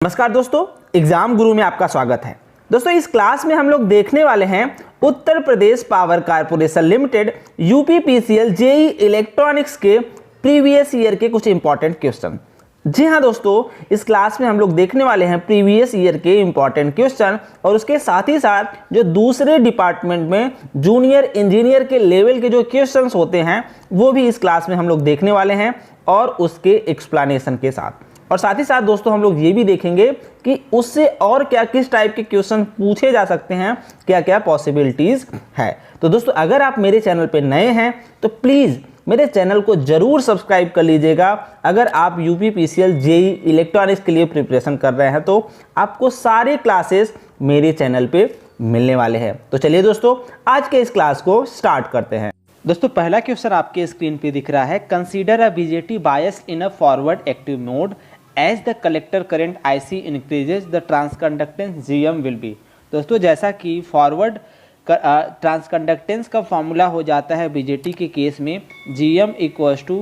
नमस्कार दोस्तों, एग्जाम गुरु में आपका स्वागत है। दोस्तों इस क्लास में हम लोग देखने वाले हैं Uttar Pradesh power corporation limited UPPCL JE electronics के प्रीवियस ईयर के कुछ इंपॉर्टेंट क्वेश्चन। जी हाँ दोस्तों, इस क्लास में हम लोग देखने वाले हैं प्रीवियस ईयर के इंपॉर्टेंट क्वेश्चन और उसके साथ ही साथ जो दूसरे डिपार्टमेंट में जूनियर इंजीनियर के लेवल के जो क्वेश्चंस होते हैं वो भी इस क्लास में हम लोग देखने वाले हैं और उसके एक्सप्लेनेशन के साथ। और साथ ही साथ दोस्तों हम लोग ये भी देखेंगे कि उससे और क्या किस टाइप के क्वेश्चन पूछे जा सकते हैं, क्या क्या पॉसिबिलिटीज है। तो दोस्तों अगर आप मेरे चैनल पे नए हैं तो प्लीज़ मेरे चैनल को जरूर सब्सक्राइब कर लीजिएगा। अगर आप यूपीपीसीएल जेई इलेक्ट्रॉनिक्स के लिए प्रिपरेशन कर रहे हैं तो आपको सारे क्लासेस मेरे चैनल पे मिलने वाले हैं। तो चलिए दोस्तों आज के इस क्लास को स्टार्ट करते हैं। दोस्तों पहला क्वेश्चन आपके स्क्रीन पे दिख रहा है, consider a BJT bias in a forward active mode as the collector current IC increases the transconductance GM will be. दोस्तों जैसा कि फॉरवर्ड ट्रांसकंडक्टेंस का फॉर्मूला हो जाता है बीजेटी के केस में GM equals to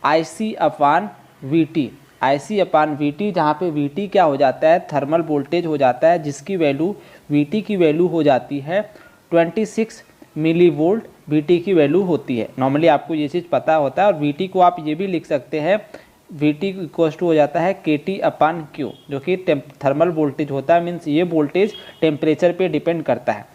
IC upon VT, IC upon VT, जहाँ पे VT क्या हो जाता है, थर्मल वोल्टेज हो जाता है, जिसकी वैल्यू VT की वैल्यू हो जाती है 26 मिली वोल्ट VT की वैल्यू होती है। नॉर्मली आपको ये चीज़ पता होता है और VT को आप ये भी लिख सकते हैं, VT इक्वल्स टू हो जाता है KT अपान Q, जो कि थर्मल वोल्टेज होता है, मीन्स ये वोल्टेज टेम्परेचर पे डिपेंड करता है।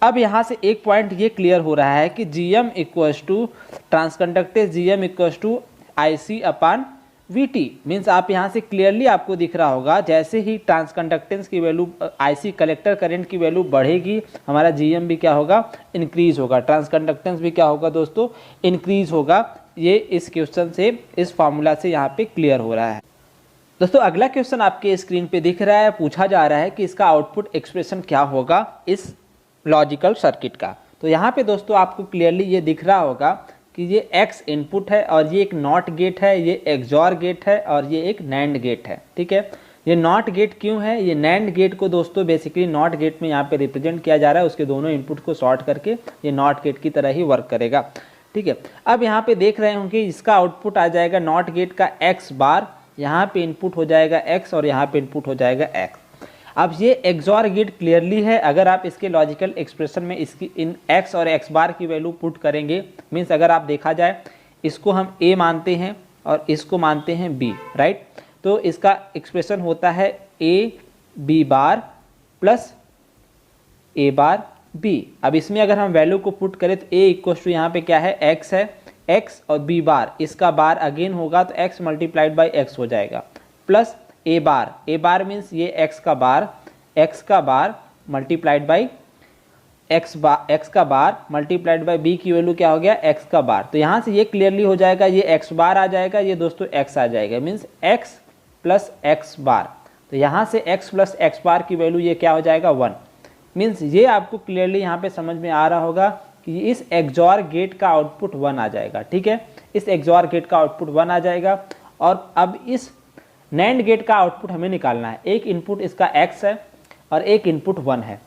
अब यहाँ से एक पॉइंट ये क्लियर हो रहा है कि GM equals to transconductance GM equals to IC upon VT, means आप यहाँ से क्लियरली आपको दिख रहा होगा जैसे ही ट्रांसकंडक्टेंस की वैल्यू IC कलेक्टर करंट की वैल्यू बढ़ेगी हमारा GM भी क्या होगा, इंक्रीज होगा, ट्रांसकंडक्टेंस भी क्या होगा दोस्तों, इंक्रीज होगा। ये इस क्वेश्चन से, इस फार्मूला से यहाँ पे क्लियर हो रहा है। दोस्तों अगला क्वेश्चन आपके स्क्रीन पे दिख रहा है, पूछा जा रहा है कि इसका आउटपुट एक्सप्रेशन क्या होगा इस लॉजिकल सर्किट का। तो यहाँ पे दोस्तों आपको क्लियरली ये दिख रहा होगा कि ये X इनपुट है और ये एक नॉट गेट है, ये एक्सॉर गेट है और ये एक नैंड गेट है। ठीक है, ये नॉट गेट क्यों है, ये नैंड गेट को दोस्तों बेसिकली नॉट गेट में यहाँ पे रिप्रेजेंट किया जा रहा है, उसके दोनों इनपुट को शॉर्ट करके ये नॉट गेट की तरह ही वर्क करेगा। ठीक है, अब यहाँ पे देख रहे होंगे इसका आउटपुट आ जाएगा नॉट गेट का X बार, यहाँ पे इनपुट हो जाएगा X और यहाँ पे इनपुट हो जाएगा X। अब ये एक्सॉर गेट क्लियरली है, अगर आप इसके लॉजिकल एक्सप्रेशन में इसकी इन X और X बार की वैल्यू पुट करेंगे, मीन्स अगर आप देखा जाए इसको हम A मानते हैं और इसको मानते हैं B, राइट। तो इसका एक्सप्रेशन होता है AB bar plus A bar B। अब इसमें अगर हम वैल्यू को पुट करें तो A इक्वल्स टू यहाँ पे क्या है, X है, X और B बार, इसका बार अगेन होगा तो X मल्टीप्लाइड बाई X हो जाएगा, प्लस A बार मीन्स ये X का बार मल्टीप्लाइड बाई X का बार मल्टीप्लाइड बाई B की वैल्यू क्या हो गया, X का बार। तो यहाँ से ये क्लियरली हो जाएगा, ये X बार आ जाएगा, ये दोस्तों X आ जाएगा, मीन्स X प्लस X बार। तो यहाँ से X प्लस X बार की वैल्यू ये क्या हो जाएगा, 1। मीन्स ये आपको क्लियरली यहाँ पे समझ में आ रहा होगा कि इस एक्सॉर गेट का आउटपुट 1 आ जाएगा। ठीक है, इस एक्सॉर गेट का आउटपुट 1 आ जाएगा और अब इस नैंड गेट का आउटपुट हमें निकालना है। एक इनपुट इसका X है और एक इनपुट 1 है।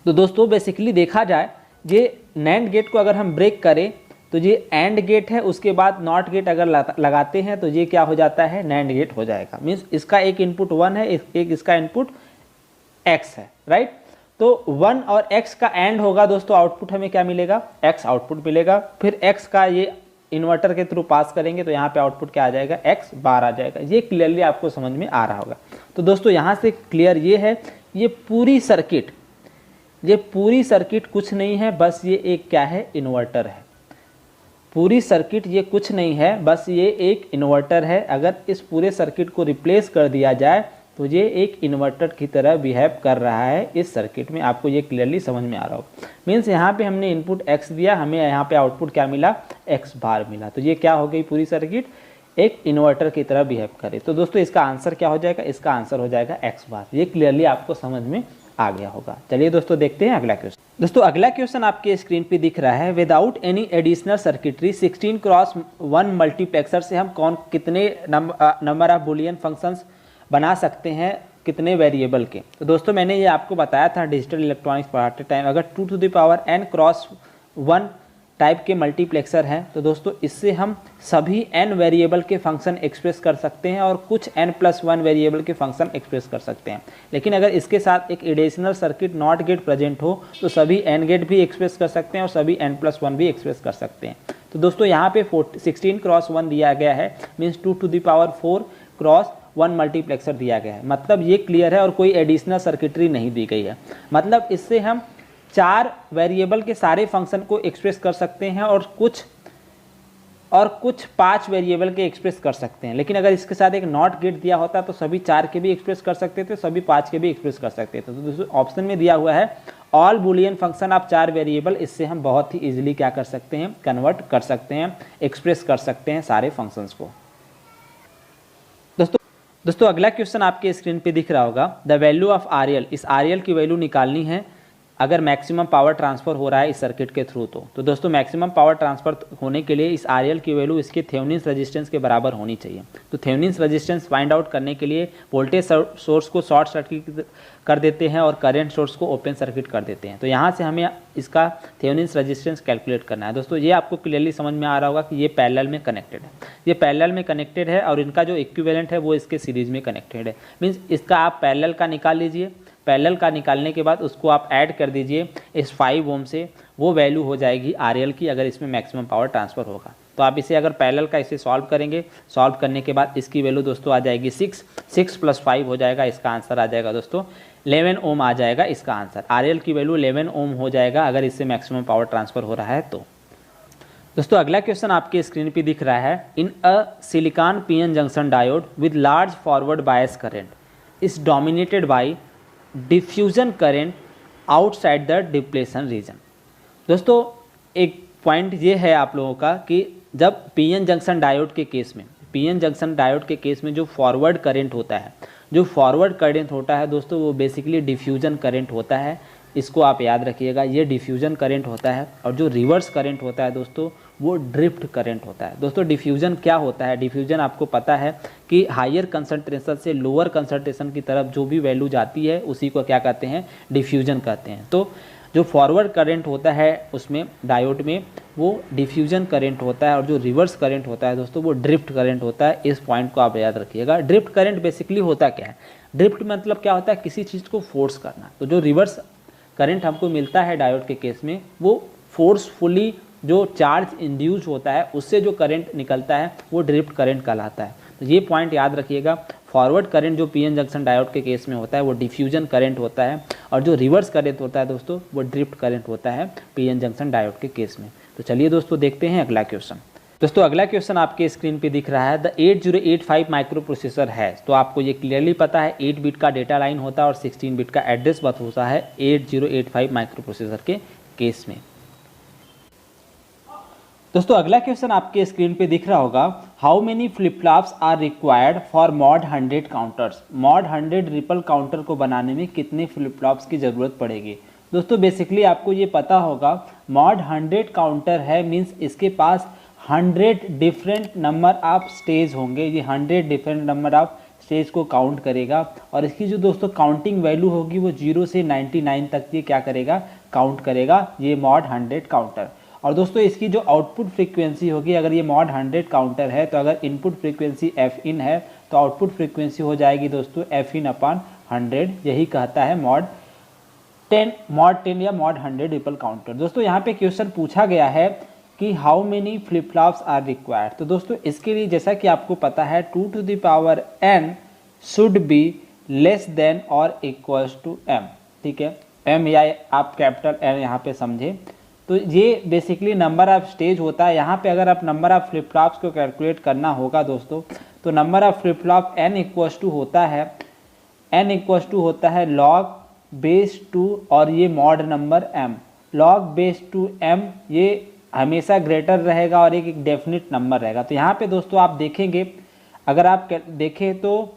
तो दोस्तों बेसिकली देखा जाए ये नैंड गेट को अगर हम ब्रेक करें तो ये एंड गेट है, उसके बाद नॉट गेट अगर लगाते हैं तो ये क्या हो जाता है, नैंड गेट हो जाएगा। मीन्स इसका एक इनपुट 1 है, एक इसका इनपुट X है, राइट। तो 1 और X का एंड होगा दोस्तों, आउटपुट हमें क्या मिलेगा, X आउटपुट मिलेगा। फिर X का ये इन्वर्टर के थ्रू पास करेंगे तो यहाँ पे आउटपुट क्या आ जाएगा, X बार आ जाएगा। ये क्लियरली आपको समझ में आ रहा होगा। तो दोस्तों यहाँ से क्लियर ये है, ये पूरी सर्किट कुछ नहीं है, बस ये एक क्या है, इन्वर्टर है। पूरी सर्किट ये कुछ नहीं है, बस ये एक इन्वर्टर है। अगर इस पूरे सर्किट को रिप्लेस कर दिया जाए तो ये एक इन्वर्टर की तरह बिहेव कर रहा है इस सर्किट में, आपको ये क्लियरली समझ में आ रहा होगा। मीन्स यहाँ पे हमने इनपुट X दिया, हमें यहाँ पे आउटपुट क्या मिला, X बार मिला। तो ये क्या हो गई, पूरी सर्किट एक इन्वर्टर की तरह बिहेव करे। तो दोस्तों इसका आंसर क्या हो जाएगा, इसका आंसर हो जाएगा X बार। ये क्लियरली आपको समझ में आ गया होगा। चलिए दोस्तों देखते हैं अगला क्वेश्चन। दोस्तों अगला क्वेश्चन आपके स्क्रीन पे दिख रहा है, without any additional circuitry 16x1 multiplexer से हम कितने नंबर ऑफ बुलियन फंक्शंस बना सकते हैं, कितने वेरिएबल के। तो दोस्तों मैंने ये आपको बताया था डिजिटल इलेक्ट्रॉनिक्स पढ़ाते टाइम, अगर 2 to the power n cross 1 type के मल्टीप्लेक्सर हैं। तो दोस्तों इससे हम सभी n वेरिएबल के फंक्शन एक्सप्रेस कर सकते हैं और कुछ n+1 वेरिएबल के फंक्शन एक्सप्रेस कर सकते हैं। लेकिन अगर इसके साथ एक additional circuit not gate present हो तो सभी n गेट भी एक्सप्रेस कर सकते हैं और सभी n+1 भी एक्सप्रेस कर सकते हैं। तो दोस्तों यहाँ पे 16x1 दिया गया है, मीन्स 2⁴ क्रॉस 1 मल्टीप्लेक्सर दिया गया है। मतलब ये क्लियर है और कोई एडिशनल सर्किटरी नहीं दी गई है। मतलब इससे हम 4 वेरिएबल के सारे फंक्शन को एक्सप्रेस कर सकते हैं और कुछ 5 वेरिएबल के एक्सप्रेस कर सकते हैं। लेकिन अगर इसके साथ एक नॉट गेट दिया होता तो सभी 4 के भी एक्सप्रेस कर सकते थे, सभी 5 के भी एक्सप्रेस कर सकते थे। तो दोस्तों ऑप्शन में दिया हुआ है all Boolean function of 4 variable. इससे हम बहुत ही इजीली क्या कर सकते हैं, कन्वर्ट कर सकते हैं, एक्सप्रेस कर सकते हैं सारे फंक्शंस को। दोस्तों अगला क्वेश्चन आपके स्क्रीन पे दिख रहा होगा, द वैल्यू ऑफ RL। इस RL की वैल्यू निकालनी है अगर मैक्सिमम पावर ट्रांसफर हो रहा है इस सर्किट के थ्रू। तो दोस्तों मैक्सिमम पावर ट्रांसफर होने के लिए इस RL की वैल्यू इसके थेवेनिन रेजिस्टेंस के बराबर होनी चाहिए। तो थेवेनिन रेजिस्टेंस फाइंड आउट करने के लिए वोल्टेज सोर्स को शॉर्ट सर्किट कर देते हैं और करंट सोर्स को ओपन सर्किट कर देते हैं। तो यहाँ से हमें इसका थेवेनिन रेजिस्टेंस कैलकुलेट करना है। दोस्तों ये आपको क्लियरली समझ में आ रहा होगा कि ये पैरेलल में कनेक्टेड है, ये पैरेलल में कनेक्टेड है और इनका जो इक्विवेलेंट है वो इसके सीरीज में कनेक्टेड है। मीन्स इसका आप पैरेलल का निकाल लीजिए, पैरेलल का निकालने के बाद उसको आप ऐड कर दीजिए इस 5 ओम से, वो वैल्यू हो जाएगी RL की अगर इसमें मैक्सिमम पावर ट्रांसफ़र होगा। तो आप इसे अगर पैरेलल का इसे सॉल्व करेंगे, सॉल्व करने के बाद इसकी वैल्यू दोस्तों आ जाएगी 6 + 5 हो जाएगा। इसका आंसर आ जाएगा दोस्तों 11 ओम आ जाएगा इसका आंसर। RL की वैल्यू 11 ओम हो जाएगा अगर इससे मैक्सिमम पावर ट्रांसफ़र हो रहा है तो। दोस्तों अगला क्वेश्चन आपके स्क्रीन पे दिख रहा है, in a silicon PN junction diode with large forward bias current is dominated by diffusion current outside the depletion region. दोस्तों एक पॉइंट ये है आप लोगों का कि जब PN जंक्शन डायोड के केस में, PN जंक्शन डायोड के केस में जो फॉरवर्ड करंट होता है, जो फॉरवर्ड करंट होता है दोस्तों वो बेसिकली डिफ्यूजन करंट होता है। इसको आप याद रखिएगा, ये डिफ्यूजन करंट होता है। और जो रिवर्स करंट होता है दोस्तों वो ड्रिफ्ट करंट होता है। दोस्तों डिफ्यूजन क्या होता है, डिफ्यूजन आपको पता है कि हायर कंसंट्रेशन से लोअर कंसंट्रेशन की तरफ जो भी वैल्यू जाती है उसी को क्या कहते हैं, डिफ्यूजन कहते हैं। तो जो फॉरवर्ड करंट होता है उसमें डायोड में वो डिफ्यूजन करंट होता है और जो रिवर्स करंट होता है दोस्तों वो ड्रिफ्ट करंट होता है। इस पॉइंट को आप याद रखिएगा। ड्रिफ्ट करंट बेसिकली होता क्या है, ड्रिफ्ट मतलब क्या होता है, किसी चीज़ को फोर्स करना। तो जो रिवर्स करंट हमको मिलता है डायोड के केस में वो फोर्सफुली जो चार्ज इंड्यूस होता है उससे जो करंट निकलता है वो ड्रिफ्ट करंट कहलाता है। तो ये पॉइंट याद रखिएगा। फॉरवर्ड करंट जो PN जंक्शन डायोड के केस में होता है वो डिफ्यूजन करंट होता है और जो रिवर्स करंट होता है दोस्तों वो ड्रिफ्ट करंट होता है PN जंक्शन डायोड के केस में। तो चलिए दोस्तों देखते हैं अगला क्वेश्चन। दोस्तों अगला क्वेश्चन आपके स्क्रीन पे दिख रहा है, द 8085 माइक्रो प्रोसेसर है। तो आपको ये क्लियरली पता है 8 बिट का डेटा लाइन होता है और 16 बिट का एड्रेस बस होता है 8085 माइक्रो प्रोसेसर के केस में। दोस्तों अगला क्वेश्चन आपके स्क्रीन पे दिख रहा होगा, how many flip flops are required for mod 100 counters. Mod 100 ripple counter को बनाने में कितने फ्लिप फ्लॉप्स की ज़रूरत पड़ेगी। दोस्तों बेसिकली आपको ये पता होगा मॉड 100 काउंटर है, मीन्स इसके पास 100 डिफरेंट नंबर ऑफ स्टेज होंगे। ये 100 डिफरेंट नंबर ऑफ स्टेज को काउंट करेगा और इसकी जो दोस्तों काउंटिंग वैल्यू होगी वो 0 से 99 तक ये क्या करेगा, काउंट करेगा ये मॉड 100 काउंटर। और दोस्तों इसकी जो आउटपुट फ्रीक्वेंसी होगी, अगर ये मॉड 100 काउंटर है तो अगर इनपुट फ्रीक्वेंसी Fin है तो आउटपुट फ्रीक्वेंसी हो जाएगी दोस्तों Fin/100। यही कहता है मॉड 10 या मॉड 100 रिपल काउंटर। दोस्तों यहाँ पे क्वेश्चन पूछा गया है कि how many flip flops are required. तो दोस्तों इसके लिए जैसा कि आपको पता है 2n should be less than और इक्वल्स टू m। ठीक है, m या आप कैपिटल N यहाँ पे समझे। तो ये बेसिकली नंबर ऑफ स्टेज होता है। यहाँ पे अगर आप नंबर ऑफ फ्लिप फ्लॉप्स को कैलकुलेट करना होगा दोस्तों तो number of flip flop n equals to होता है log बेस 2 और ये mod number m। log base 2 m ये हमेशा ग्रेटर रहेगा और एक डेफिनेट नंबर रहेगा। तो यहाँ पे दोस्तों आप देखेंगे, अगर आप देखें तो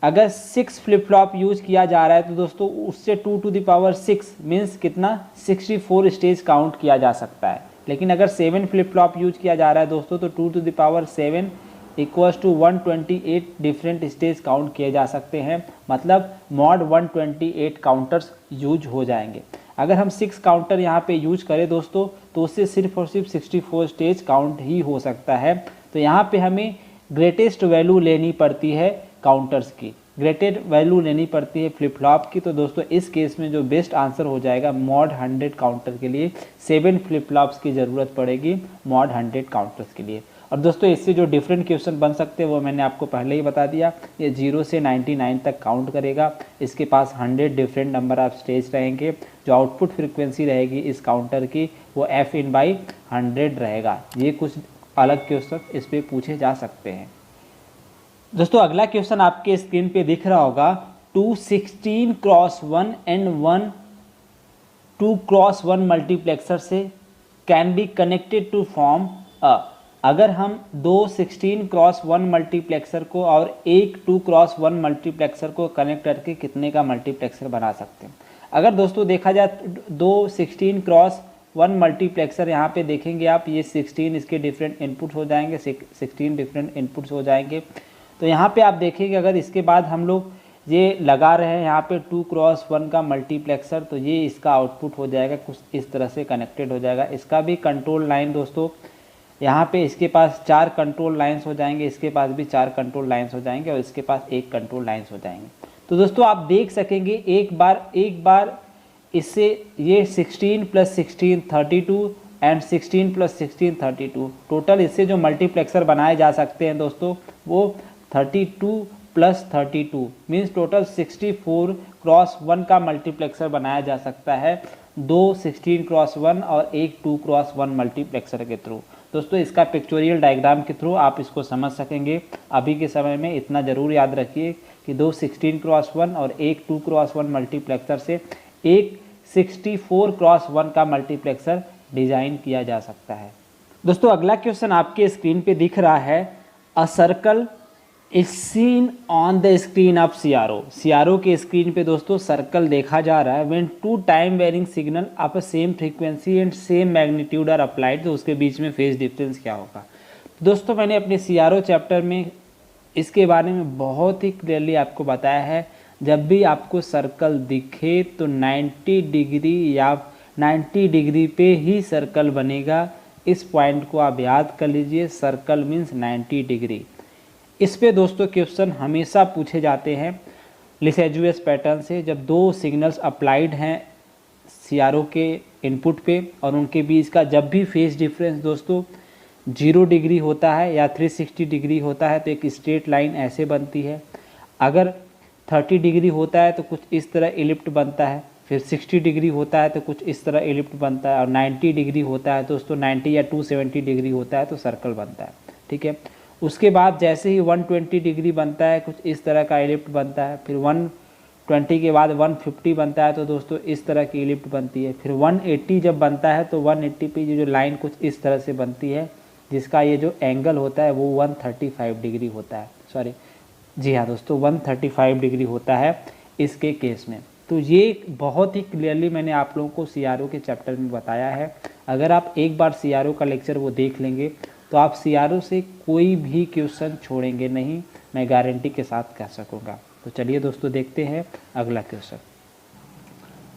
अगर 6 फ्लिप फ्लॉप यूज किया जा रहा है तो दोस्तों उससे 2⁶ मीन्स कितना 64 स्टेज काउंट किया जा सकता है। लेकिन अगर 7 फ्लिप फ्लॉप यूज किया जा रहा है दोस्तों तो 2⁷ equals to 128 different stage count किए जा सकते हैं। मतलब मॉड 128 काउंटर्स यूज हो जाएंगे। अगर हम 6 काउंटर यहाँ पे यूज करें दोस्तों तो उससे सिर्फ और सिर्फ 64 स्टेज काउंट ही हो सकता है। तो यहाँ पे हमें ग्रेटेस्ट वैल्यू लेनी पड़ती है काउंटर्स की, ग्रेटेड वैल्यू लेनी पड़ती है फ्लिप फ्लॉप की। तो दोस्तों इस केस में जो बेस्ट आंसर हो जाएगा मॉड 100 काउंटर के लिए 7 फ्लिप फ्लॉप्स की ज़रूरत पड़ेगी मॉड 100 काउंटर्स के लिए। और दोस्तों इससे जो डिफरेंट क्वेश्चन बन सकते हैं वो मैंने आपको पहले ही बता दिया। ये 0 से 99 तक काउंट करेगा, इसके पास 100 डिफरेंट नंबर ऑफ स्टेज रहेंगे, जो आउटपुट फ्रिक्वेंसी रहेगी इस काउंटर की वो f/100 रहेगा। ये कुछ अलग क्वेश्चन इस पर पूछे जा सकते हैं। दोस्तों अगला क्वेश्चन आपके स्क्रीन पे दिख रहा होगा, 216x1 एंड 2x1 मल्टीप्लेक्सर से can be connected to form a. अगर हम 2 16x1 मल्टीप्लेक्सर को और एक 2x1 मल्टीप्लेक्सर को कनेक्ट करके कितने का मल्टीप्लेक्सर बना सकते हैं। अगर दोस्तों देखा जाए 2 16x1 मल्टीप्लेक्सर यहाँ पे देखेंगे आप, ये 16 इसके डिफरेंट इनपुट्स हो जाएंगे, 16 डिफरेंट इनपुट्स हो जाएंगे। तो यहाँ पे आप देखेंगे अगर इसके बाद हम लोग ये लगा रहे हैं यहाँ पे 2x1 का मल्टीप्लेक्सर, तो ये इसका आउटपुट हो जाएगा कुछ इस तरह से कनेक्टेड हो जाएगा। इसका भी कंट्रोल लाइन दोस्तों यहाँ पे इसके पास 4 कंट्रोल लाइंस हो जाएंगे, इसके पास भी 4 कंट्रोल लाइंस हो जाएंगे और इसके पास 1 कंट्रोल लाइंस हो जाएंगे। तो दोस्तों आप देख सकेंगे एक बार इससे ये 16 + 16 32 एंड 16 + 16 32, टोटल इससे जो मल्टीप्लेक्सर बनाए जा सकते हैं दोस्तों वो 32 + 32 मीन्स टोटल 64x1 का मल्टीप्लेक्सर बनाया जा सकता है, 2 16x1 और एक 2x1 मल्टीप्लेक्सर के थ्रू। दोस्तों इसका पिक्चोरियल डायग्राम के थ्रू आप इसको समझ सकेंगे। अभी के समय में इतना ज़रूर याद रखिए कि 2 16x1 और एक 2x1 मल्टीप्लेक्सर से एक 64x1 का मल्टीप्लेक्सर डिज़ाइन किया जा सकता है। दोस्तों अगला क्वेश्चन आपके स्क्रीन पे दिख रहा है, a circle is seen on the screen of CRO के स्क्रीन पे दोस्तों सर्कल देखा जा रहा है when 2 time varying signal of same frequency and same magnitude are applied, तो उसके बीच में फेज डिफरेंस क्या होगा। दोस्तों मैंने अपने CRO चैप्टर में इसके बारे में बहुत ही क्लियरली आपको बताया है। जब भी आपको सर्कल दिखे तो 90 डिग्री या 90 डिग्री पे ही सर्कल बनेगा। इस पॉइंट को आप याद कर लीजिए, सर्कल मीन्स 90 डिग्री। इस पे दोस्तों क्वेश्चन हमेशा पूछे जाते हैं लिसेजुअस पैटर्न से। जब 2 सिग्नल्स अप्लाइड हैं CRO के इनपुट पे और उनके बीच का जब भी फेज डिफरेंस दोस्तों 0 डिग्री होता है या 360 डिग्री होता है तो एक स्ट्रेट लाइन ऐसे बनती है। अगर 30 डिग्री होता है तो कुछ इस तरह इलिप्ट बनता है, फिर 60 डिग्री होता है तो कुछ इस तरह इलिप्ट बनता है, और 90 डिग्री होता है दोस्तों 90 या 270 डिग्री होता है तो सर्कल बनता है। ठीक है, उसके बाद जैसे ही 120 डिग्री बनता है कुछ इस तरह का इलिप्ट बनता है, फिर 120 के बाद 150 बनता है तो दोस्तों इस तरह की इलिप्ट बनती है, फिर 180 जब बनता है तो 180 पे ये जो लाइन कुछ इस तरह से बनती है जिसका ये जो एंगल होता है वो 135 डिग्री होता है। सॉरी जी हाँ दोस्तों 135 डिग्री होता है इसके केस में। तो ये बहुत ही क्लियरली मैंने आप लोगों को CRO के चैप्टर में बताया है। अगर आप एक बार CRO का लेक्चर वो देख लेंगे तो आप CRO से कोई भी क्वेश्चन छोड़ेंगे नहीं, मैं गारंटी के साथ कह सकूँगा। तो चलिए दोस्तों देखते हैं अगला क्वेश्चन।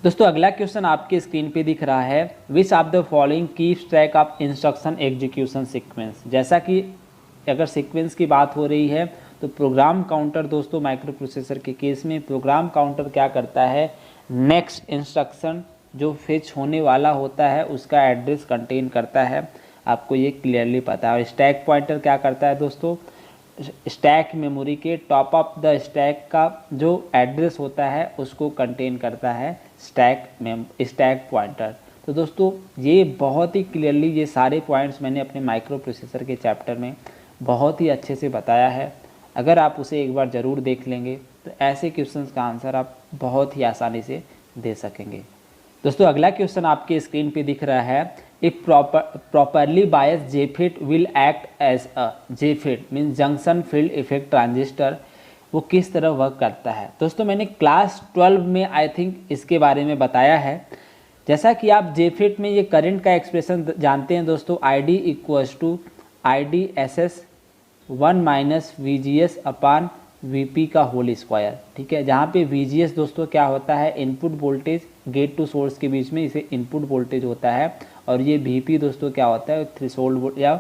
दोस्तों अगला क्वेश्चन आपके स्क्रीन पे दिख रहा है, which of the following keeps track of instruction execution sequence. जैसा कि अगर सीक्वेंस की बात हो रही है तो प्रोग्राम काउंटर दोस्तों माइक्रो प्रोसेसर के केस में प्रोग्राम काउंटर क्या करता है, नेक्स्ट इंस्ट्रक्शन जो फेच होने वाला होता है उसका एड्रेस कंटेन करता है, आपको ये क्लियरली पता है। और स्टैक पॉइंटर क्या करता है दोस्तों, स्टैक मेमोरी के टॉप ऑफ द स्टैक का जो एड्रेस होता है उसको कंटेन करता है स्टैक पॉइंटर। तो दोस्तों ये बहुत ही क्लियरली ये सारे पॉइंट्स मैंने अपने माइक्रो प्रोसेसर के चैप्टर में बहुत ही अच्छे से बताया है। अगर आप उसे एक बार ज़रूर देख लेंगे तो ऐसे क्वेश्चंस का आंसर आप बहुत ही आसानी से दे सकेंगे। दोस्तों अगला क्वेश्चन आपके स्क्रीन पे दिख रहा है, if properly bias JFET will act as a JFET means junction field effect transistor, वो किस तरह वर्क करता है। दोस्तों मैंने क्लास 12 में आई थिंक इसके बारे में बताया है। जैसा कि आप JFET में ये करंट का एक्सप्रेशन जानते हैं दोस्तों, ID = IDSS 1 - VGS/VP का होल स्क्वायर। ठीक है, जहाँ पे VGS दोस्तों क्या होता है, input voltage gate to source के बीच में इसे इनपुट वोल्टेज होता है, और ये वीपी दोस्तों क्या होता है, थ्रेशोल्ड या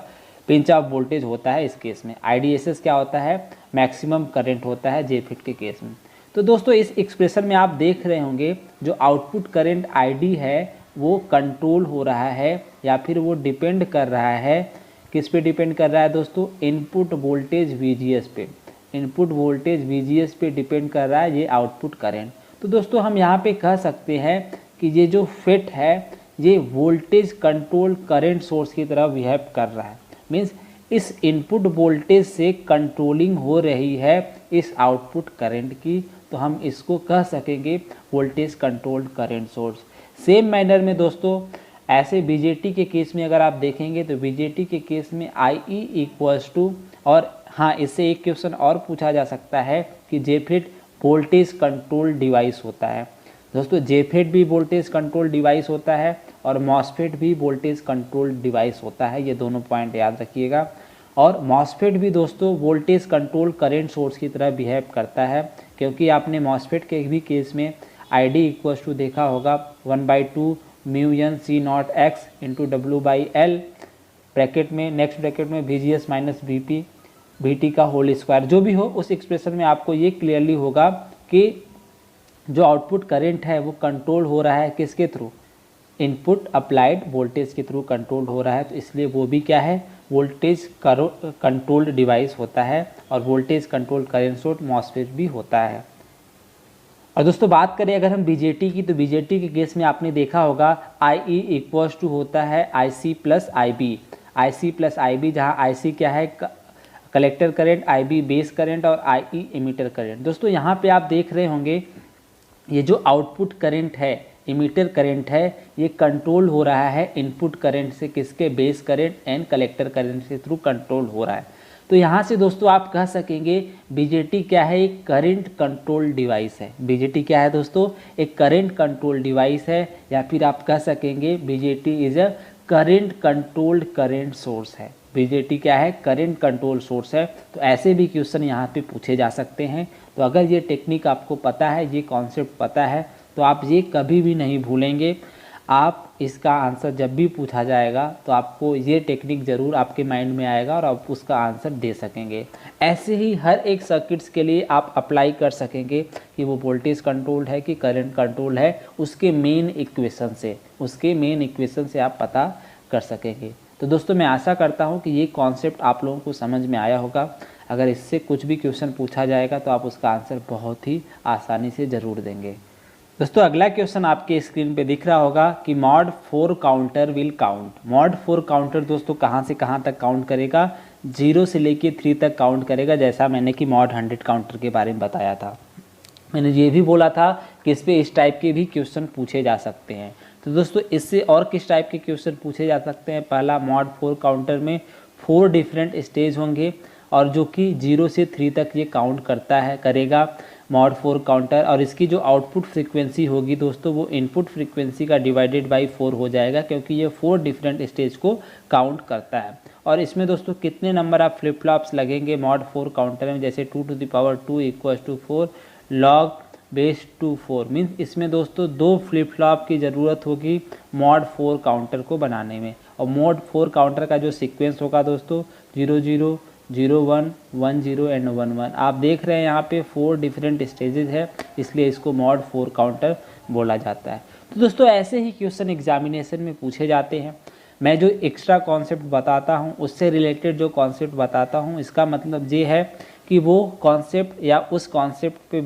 पिंच ऑफ वोल्टेज होता है इस केस में। आईडीएसएस क्या होता है, मैक्सिमम करंट होता है जेफिट के केस में। तो दोस्तों इस एक्सप्रेशन में आप देख रहे होंगे जो आउटपुट करंट आईडी है वो कंट्रोल हो रहा है या फिर वो डिपेंड कर रहा है, किस पे डिपेंड कर रहा है दोस्तों, इनपुट वोल्टेज वीजीएस पे। इनपुट वोल्टेज वीजीएस पे डिपेंड कर रहा है ये आउटपुट करंट। तो दोस्तों हम यहाँ पे कह सकते हैं कि ये जो फिट है ये वोल्टेज कंट्रोल करंट सोर्स की तरह बिहेव कर रहा है, मीन्स इस इनपुट वोल्टेज से कंट्रोलिंग हो रही है इस आउटपुट करंट की, तो हम इसको कह सकेंगे voltage controlled current source. Same manner में दोस्तों ऐसे बीजेटी के केस में अगर आप देखेंगे तो बीजेटी के केस में आई ई इक्वल्स टू, और हाँ इससे एक क्वेश्चन और पूछा जा सकता है कि जेफिट वोल्टेज कंट्रोल डिवाइस होता है। दोस्तों जेफिट भी वोल्टेज कंट्रोल डिवाइस होता है और मॉसफेट भी वोल्टेज कंट्रोल डिवाइस होता है, ये दोनों पॉइंट याद रखिएगा। और मॉसफेट भी दोस्तों वोल्टेज कंट्रोल करंट सोर्स की तरह बिहेव करता है, क्योंकि आपने मॉसफेट के भी केस में आई डी इक्वल्स टू देखा होगा 1/2 mu N C naught X into W by L, bracket में नेक्स्ट ब्रैकेट में V G S minus V P V T का होल स्क्वायर। जो भी हो उस एक्सप्रेशन में आपको ये क्लियरली होगा कि जो आउटपुट करंट है वो कंट्रोल हो रहा है किसके थ्रू, इनपुट अप्लाइड वोल्टेज के थ्रू कंट्रोल हो रहा है, तो इसलिए वो भी क्या है, वोल्टेज कंट्रोल्ड डिवाइस होता है और voltage control current source MOSFET भी होता है। और दोस्तों बात करें अगर हम बीजेटी की, तो बीजेटी के केस में आपने देखा होगा आई ई इक्वल्स टू होता है आई सी प्लस आई बी, आई सी प्लस आई बी, जहाँ आई सी क्या है कलेक्टर करंट, आई बी बेस करंट और आई ई इमीटर करंट। दोस्तों यहाँ पे आप देख रहे होंगे ये जो आउटपुट करंट है, इमीटर करंट है, ये कंट्रोल हो रहा है इनपुट करंट से, किसके, base current and collector current के थ्रू कंट्रोल हो रहा है। तो यहाँ से दोस्तों आप कह सकेंगे बीजेटी क्या है, एक करंट कंट्रोल डिवाइस है। बीजेटी क्या है दोस्तों, एक करंट कंट्रोल डिवाइस है, या फिर आप कह सकेंगे BJT is a current controlled current source है। बीजेटी क्या है, करंट कंट्रोल सोर्स है। तो ऐसे भी क्वेश्चन यहाँ पे पूछे जा सकते हैं। तो अगर ये टेक्निक आपको पता है, ये कॉन्सेप्ट पता है, तो आप ये कभी भी नहीं भूलेंगे। आप इसका आंसर जब भी पूछा जाएगा तो आपको ये टेक्निक ज़रूर आपके माइंड में आएगा और आप उसका आंसर दे सकेंगे। ऐसे ही हर एक सर्किट्स के लिए आप अप्लाई कर सकेंगे कि वो वोल्टेज कंट्रोल्ड है कि करंट कंट्रोल है, उसके मेन इक्वेशन से आप पता कर सकेंगे। तो दोस्तों मैं आशा करता हूँ कि ये कॉन्सेप्ट आप लोगों को समझ में आया होगा। अगर इससे कुछ भी क्वेश्चन पूछा जाएगा तो आप उसका आंसर बहुत ही आसानी से ज़रूर देंगे। दोस्तों अगला क्वेश्चन आपके स्क्रीन पे दिख रहा होगा कि mod 4 counter will count. Mod 4 counter दोस्तों कहाँ से कहाँ तक काउंट करेगा, 0 से लेके 3 तक काउंट करेगा, जैसा मैंने कि मॉड 100 काउंटर के बारे में बताया था। मैंने ये भी बोला था कि इस पे इस टाइप के भी क्वेश्चन पूछे जा सकते हैं। तो दोस्तों इससे और किस टाइप के क्वेश्चन पूछे जा सकते हैं, पहला मॉड 4 काउंटर में 4 डिफरेंट स्टेज होंगे और जो कि 0 से 3 तक ये काउंट करेगा मॉड 4 काउंटर, और इसकी जो आउटपुट फ्रीक्वेंसी होगी दोस्तों वो इनपुट फ्रीक्वेंसी का डिवाइडेड बाई 4 हो जाएगा, क्योंकि ये 4 डिफरेंट स्टेज को काउंट करता है। और इसमें दोस्तों कितने नंबर ऑफ फ्लिप फ्लॉप्स लगेंगे मॉड 4 काउंटर में, जैसे 2 to the power 2 equals to 4 log base two 4, means इसमें दोस्तों 2 फ्लिप फ्लॉप की ज़रूरत होगी मॉड 4 काउंटर को बनाने में। और मॉड 4 काउंटर का जो सीक्वेंस होगा दोस्तों 0 0 0 1 1 0 एंड 1 1। आप देख रहे हैं यहाँ पे 4 डिफरेंट स्टेजेस है, इसलिए इसको मॉड 4 काउंटर बोला जाता है। तो दोस्तों ऐसे ही क्वेश्चन एग्जामिनेशन में पूछे जाते हैं। मैं जो एक्स्ट्रा कॉन्सेप्ट बताता हूँ उससे रिलेटेड जो कॉन्सेप्ट बताता हूँ, इसका मतलब ये है कि वो कॉन्सेप्ट या उस कॉन्सेप्ट पे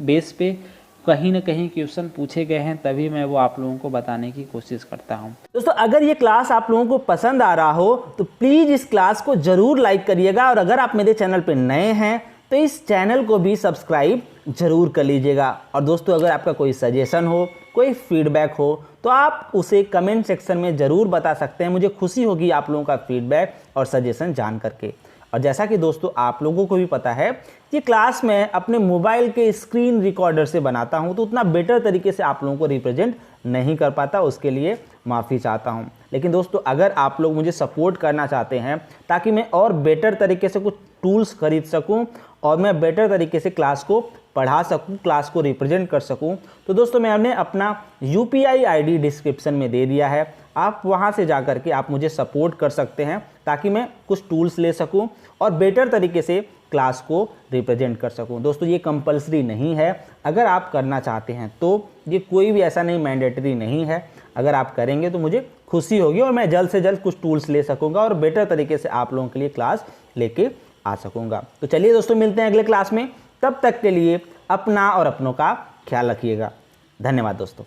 बेस पे कहीं ना कहीं क्वेश्चन पूछे गए हैं, तभी मैं वो आप लोगों को बताने की कोशिश करता हूं। दोस्तों अगर ये क्लास आप लोगों को पसंद आ रहा हो तो प्लीज़ इस क्लास को ज़रूर लाइक करिएगा, और अगर आप मेरे चैनल पे नए हैं तो इस चैनल को भी सब्सक्राइब जरूर कर लीजिएगा। और दोस्तों अगर आपका कोई सजेशन हो, कोई फीडबैक हो, तो आप उसे कमेंट सेक्शन में ज़रूर बता सकते हैं। मुझे खुशी होगी आप लोगों का फीडबैक और सजेशन जान करके। और जैसा कि दोस्तों आप लोगों को भी पता है, ये क्लास मैं अपने मोबाइल के स्क्रीन रिकॉर्डर से बनाता हूं, तो उतना बेटर तरीके से आप लोगों को रिप्रेजेंट नहीं कर पाता, उसके लिए माफ़ी चाहता हूं। लेकिन दोस्तों अगर आप लोग मुझे सपोर्ट करना चाहते हैं ताकि मैं और बेटर तरीके से कुछ टूल्स खरीद सकूं और मैं बेटर तरीके से क्लास को पढ़ा सकूं, क्लास को रिप्रेजेंट कर सकूं। तो दोस्तों मैंने अपना UPI ID डिस्क्रिप्शन में दे दिया है, आप वहां से जा करके आप मुझे सपोर्ट कर सकते हैं ताकि मैं कुछ टूल्स ले सकूं और बेटर तरीके से क्लास को रिप्रेजेंट कर सकूं। दोस्तों ये कंपलसरी नहीं है, अगर आप करना चाहते हैं तो ये कोई भी ऐसा नहीं मैंडेटरी नहीं है। अगर आप करेंगे तो मुझे खुशी होगी और मैं जल्द से जल्द कुछ टूल्स ले सकूंगा और बेटर तरीके से आप लोगों के लिए क्लास लेके आ सकूंगा। तो चलिए दोस्तों मिलते हैं अगले क्लास में, तब तक के लिए अपना और अपनों का ख्याल रखिएगा। धन्यवाद दोस्तों।